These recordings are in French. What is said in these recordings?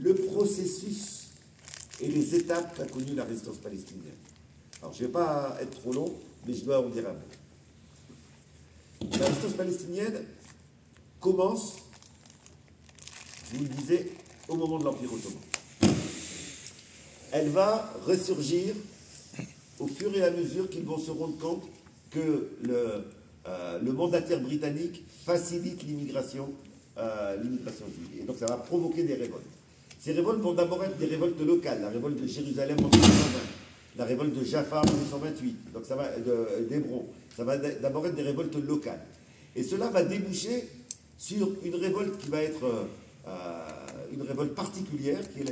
le processus et les étapes qu'a connu la résistance palestinienne. Alors, je ne vais pas être trop long, mais je dois en dire un mot. La résistance palestinienne commence, je vous le disais, au moment de l'Empire ottoman. Elle va ressurgir au fur et à mesure qu'ils vont se rendre compte que le mandataire britannique facilite l'immigration juive. Et donc ça va provoquer des révoltes. Ces révoltes vont d'abord être des révoltes locales, la révolte de Jérusalem en 1920, la révolte de Jaffa en 1928, donc ça va d'Hébron. Ça va d'abord être des révoltes locales. Et cela va déboucher sur une révolte qui va être une révolte particulière, qui est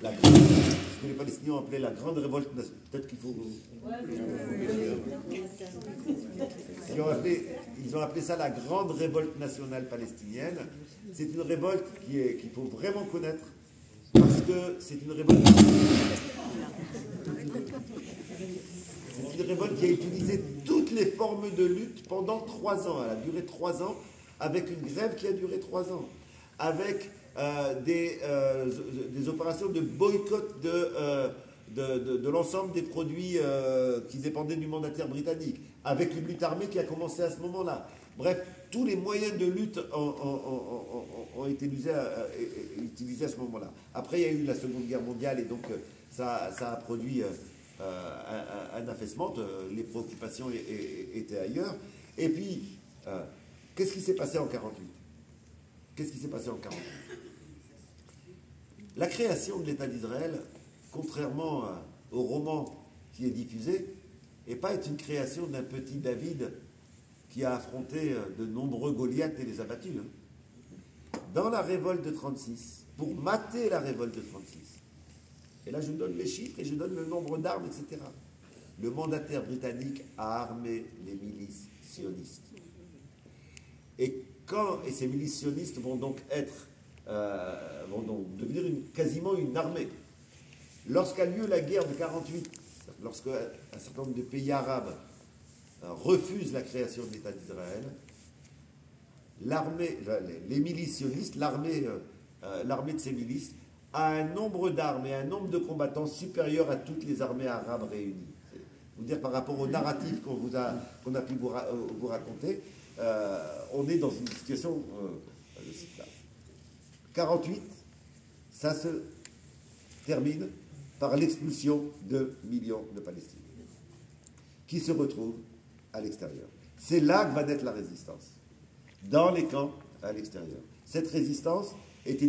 ce que les Palestiniens ont appelé la grande révolte nationale. Peut-être qu'il faut... Ils ont appelé ça la grande révolte nationale palestinienne. C'est une révolte qu'il faut vraiment connaître, parce que c'est une révolte... C'est une révolte qui a utilisé toutes les formes de lutte pendant 3 ans. Elle a duré 3 ans, avec une grève qui a duré 3 ans, avec des opérations de boycott de l'ensemble des produits qui dépendaient du mandataire britannique, avec une lutte armée qui a commencé à ce moment-là. Bref, tous les moyens de lutte ont été utilisés à ce moment-là. Après, il y a eu la Seconde Guerre mondiale, et donc ça a produit un affaissement. Les préoccupations étaient ailleurs. Et puis, qu'est-ce qui s'est passé en 1948 ? Qu'est-ce qui s'est passé en 1948 ? La création de l'État d'Israël, contrairement au roman qui est diffusé, n'est pas une création d'un petit David qui a affronté de nombreux Goliaths et les a battus. Dans la révolte de 1936, pour mater la révolte de 1936, et là je donne les chiffres et je donne le nombre d'armes, etc., le mandataire britannique a armé les milices sionistes. Et ces milices sionistes vont donc devenir quasiment une armée. Lorsqu'a lieu la guerre de 1948, lorsqu'un certain nombre de pays arabes refusent la création de l'État d'Israël, les milices sionistes, l'armée de ces milices, a un nombre d'armes et un nombre de combattants supérieur à toutes les armées arabes réunies. Vous dire, par rapport au narratif qu'on a pu vous raconter, on est dans une situation... 1948, ça se termine par l'expulsion de millions de Palestiniens qui se retrouvent à l'extérieur. C'est là que va naître la résistance, dans les camps à l'extérieur. Cette résistance est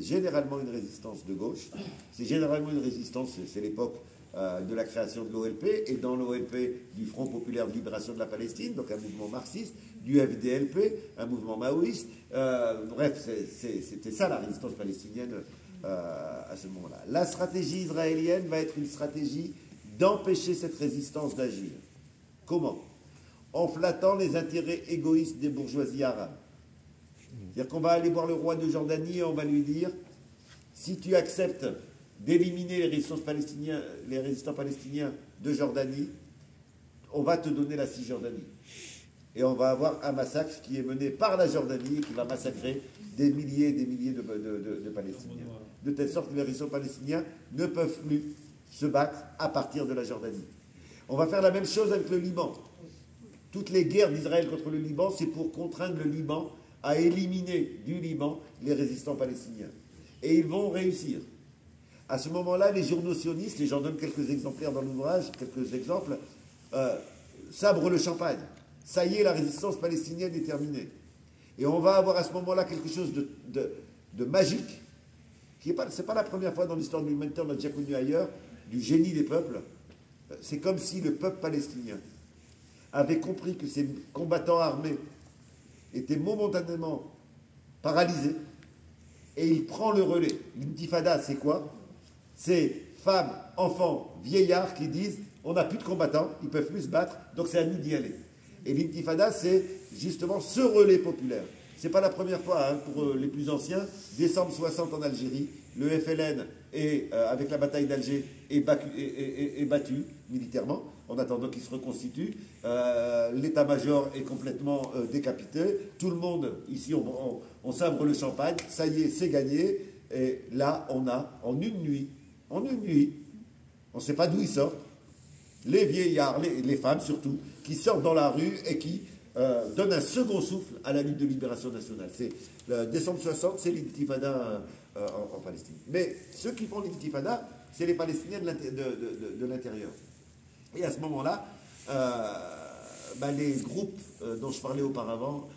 généralement une résistance de gauche, c'est généralement une résistance, c'est l'époque de la création de l'OLP, et dans l'OLP du Front populaire de libération de la Palestine, donc un mouvement marxiste, du FDLP, un mouvement maoïste, bref, c'était ça la résistance palestinienne à ce moment-là. La stratégie israélienne va être une stratégie d'empêcher cette résistance d'agir. Comment ? En flattant les intérêts égoïstes des bourgeoisies arabes. C'est-à-dire qu'on va aller voir le roi de Jordanie et on va lui dire, si tu acceptes d'éliminer les résistants palestiniens de Jordanie, on va te donner la Cisjordanie. Et on va avoir un massacre qui est mené par la Jordanie et qui va massacrer des milliers et des milliers de Palestiniens. De telle sorte que les résistants palestiniens ne peuvent plus se battre à partir de la Jordanie. On va faire la même chose avec le Liban. Toutes les guerres d'Israël contre le Liban, c'est pour contraindre le Liban à éliminer du Liban les résistants palestiniens. Et ils vont réussir. À ce moment-là, les journaux sionistes, et j'en donne quelques exemplaires dans l'ouvrage, quelques exemples, sabrent le champagne. Ça y est, la résistance palestinienne est terminée. Et on va avoir à ce moment-là quelque chose de magique, qui n'est c'est pas la première fois dans l'histoire de l'humanité, on l'a déjà connu ailleurs, du génie des peuples. C'est comme si le peuple palestinien avait compris que ses combattants armés étaient momentanément paralysés, et il prend le relais. L'intifada, c'est quoi ? C'est femmes, enfants, vieillards qui disent on n'a plus de combattants, ils ne peuvent plus se battre, donc c'est à nous d'y aller. Et l'intifada, c'est justement ce relais populaire. Ce n'est pas la première fois, pour les plus anciens, décembre 60 en Algérie, le FLN, avec la bataille d'Alger, est battu militairement, en attendant qu'il se reconstitue. L'état-major est complètement décapité. Tout le monde, ici, on sabre le champagne. Ça y est, c'est gagné. Et là, on a, en une nuit, on ne sait pas d'où ils sortent, les vieillards, les femmes surtout, qui sortent dans la rue et qui donnent un second souffle à la lutte de libération nationale. C'est décembre 60, c'est l'intifada en Palestine. Mais ceux qui font l'intifada, c'est les Palestiniens de l'intérieur. Et à ce moment-là, les groupes dont je parlais auparavant,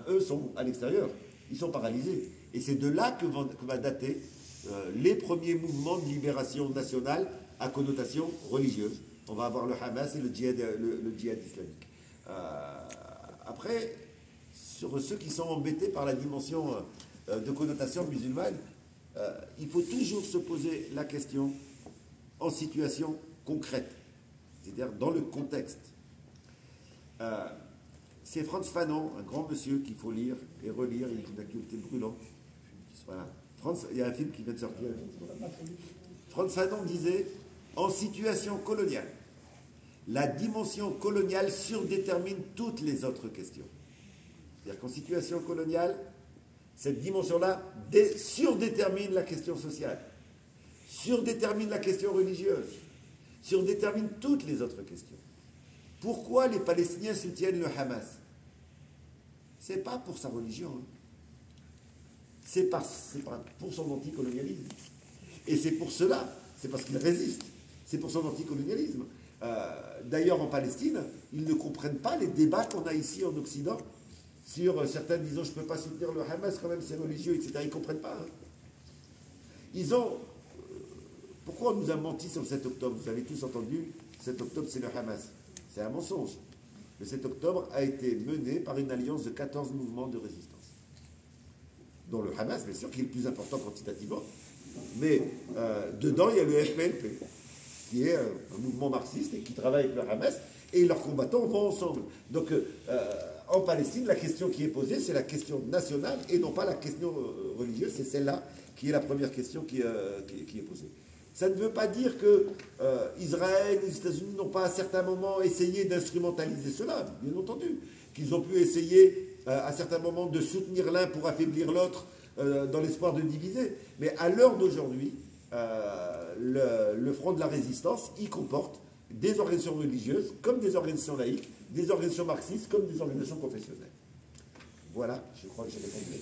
eux sont à l'extérieur. Ils sont paralysés. Et c'est de là que va dater les premiers mouvements de libération nationale à connotation religieuse. On va avoir le Hamas et le djihad islamique. Après, sur ceux qui sont embêtés par la dimension de connotation musulmane, il faut toujours se poser la question en situation concrète, c'est-à-dire dans le contexte. C'est Frantz Fanon, un grand monsieur qu'il faut lire et relire, il est d'une actualité brûlante. Voilà. Il y a un film qui vient de sortir. Frantz Fanon disait, en situation coloniale, la dimension coloniale surdétermine toutes les autres questions. C'est-à-dire qu'en situation coloniale, cette dimension-là surdétermine la question sociale, surdétermine la question religieuse, surdétermine toutes les autres questions. Pourquoi les Palestiniens soutiennent le Hamas? Ce n'est pas pour sa religion, hein. C'est pour son anticolonialisme. Et c'est pour cela, c'est parce qu'il résiste, c'est pour son anticolonialisme. D'ailleurs, en Palestine, ils ne comprennent pas les débats qu'on a ici en Occident sur certains disant je ne peux pas soutenir le Hamas, quand même c'est religieux, etc. Ils ne comprennent pas. Hein. Ils ont... Pourquoi on nous a menti sur le 7 octobre? Vous avez tous entendu, 7 octobre c'est le Hamas. C'est un mensonge. Le 7 octobre a été mené par une alliance de 14 mouvements de résistance. Dont le Hamas, bien sûr, qui est le plus important quantitativement. Mais dedans, il y a le FPLP, qui est un mouvement marxiste et qui travaille avec le Hamas, et leurs combattants vont ensemble. Donc, en Palestine, la question qui est posée, c'est la question nationale, et non pas la question religieuse. C'est celle-là qui est la première question qui est posée. Ça ne veut pas dire que Israël ou les États-Unis n'ont pas à certains moments essayé d'instrumentaliser cela, bien entendu. Qu'ils ont pu essayer à certains moments de soutenir l'un pour affaiblir l'autre dans l'espoir de diviser. Mais à l'heure d'aujourd'hui, le front de la résistance, il comporte des organisations religieuses comme des organisations laïques, des organisations marxistes comme des organisations confessionnelles. Voilà, je crois que j'ai répondu.